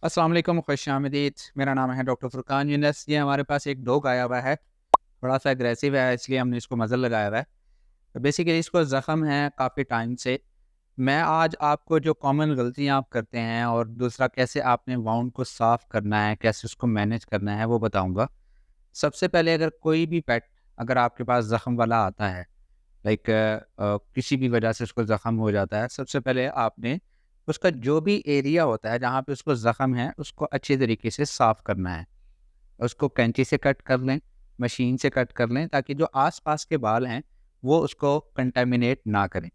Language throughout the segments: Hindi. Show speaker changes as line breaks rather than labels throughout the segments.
अस्सलाम वालेकुम, खुशामदीद। मेरा नाम है डॉक्टर फुरकान यूनस। ये हमारे पास एक डॉग आया हुआ है, थोड़ा-सा एग्रेसिव है, इसलिए हमने इसको मज़र लगाया हुआ है। तो बेसिकली इसको ज़ख़म है काफ़ी टाइम से। मैं आज आपको जो कॉमन गलतियाँ आप करते हैं और दूसरा कैसे आपने वाउंड को साफ़ करना है, कैसे उसको मैनेज करना है, वो बताऊँगा। सबसे पहले अगर कोई भी पेट अगर आपके पास ज़ख़म वाला आता है, लाइक किसी भी वजह से उसको ज़ख़म हो जाता है, सबसे पहले आपने उसका जो भी एरिया होता है जहाँ पे उसको ज़ख़म है, उसको अच्छे तरीके से साफ़ करना है। उसको कैंची से कट कर लें, मशीन से कट कर लें, ताकि जो आस-पास के बाल हैं, वो उसको कंटामिनेट ना करें।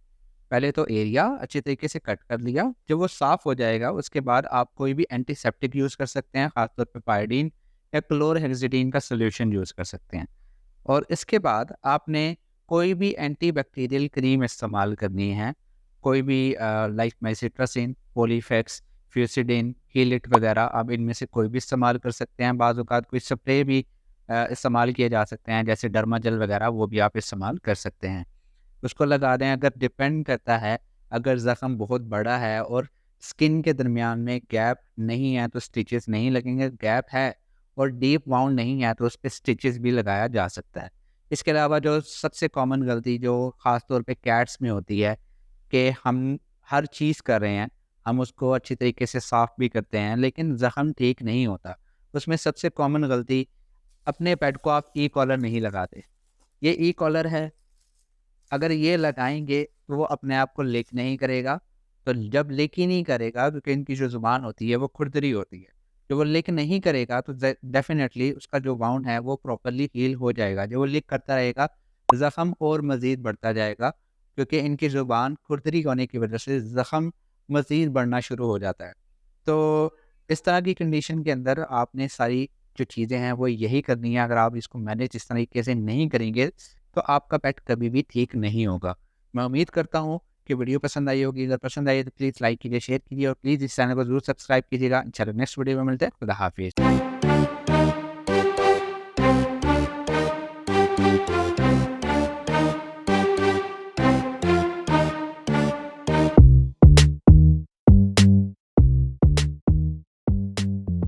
पहले तो एरिया अच्छे तरीके से कट कर लिया, जब वो साफ़ हो जाएगा, उसके बाद आप कोई भी एंटीसेप्टिक यूज़ कर सकते हैं, ख़ासतौर पे पायोडीन या क्लोरहेक्सिडीन का सॉल्यूशन यूज़ कर सकते हैं। और इसके बाद आपने कोई भी एंटीबैक्टीरियल क्रीम इस्तेमाल करनी है, कोई भी लाइक मेसिट्रासिन, पॉलीफेक्स, फ्यूसिडिन, हीलिट वगैरह, आप इनमें से कोई भी इस्तेमाल कर सकते हैं। बाज़ औक़ात कोई स्प्रे भी इस्तेमाल किए जा सकते हैं, जैसे डर्माजेल वगैरह, वो भी आप इस्तेमाल कर सकते हैं। उसको लगा दें। अगर डिपेंड करता है, अगर ज़ख़म बहुत बड़ा है और स्किन के दरमियान में गैप नहीं है, तो स्टिचेस नहीं लगेंगे। गैप है और डीप वाउंड नहीं है, तो उस पे स्टिचेस भी लगाया जा सकता है। इसके अलावा जो सबसे कॉमन गलती जो ख़ास तौर पे कैट्स में होती है, कि हम हर चीज़ कर रहे हैं, हम उसको अच्छी तरीके से साफ़ भी करते हैं, लेकिन ज़ख़म ठीक नहीं होता। उसमें सबसे कॉमन गलती, अपने पेट को आप ई-कॉलर नहीं लगाते। ये ई-कॉलर है, अगर ये लगाएँगे तो वो अपने आप को लिक नहीं करेगा। तो जब लिक ही नहीं करेगा, क्योंकि इनकी जो ज़ुबान होती है वो खुरदरी होती है। जब वो लिक नहीं करेगा तो डेफ़िनेटली उसका जो वाउंड है वो प्रॉपर्ली हील हो जाएगा। जब वो लिक करता रहेगा, ज़ख़म और मज़ीद बढ़ता जाएगा, क्योंकि इनकी ज़ुबान खुरदरी होने की वजह से ज़ख़म मज़ीद बढ़ना शुरू हो जाता है। तो इस तरह की कंडीशन के अंदर आपने सारी जो चीज़ें हैं वो यही करनी है। अगर आप इसको मैनेज इस तरीके से नहीं करेंगे, तो आपका पेट कभी भी ठीक नहीं होगा। मैं उम्मीद करता हूँ कि वीडियो पसंद आई होगी। अगर पसंद आई है तो प्लीज़ लाइक कीजिए, शेयर कीजिए और प्लीज़ इस चैनल को ज़रूर सब्सक्राइब कीजिएगा। इंशाल्लाह नेक्स्ट वीडियो में मिलते हैं। खुदा हाफ़िज़।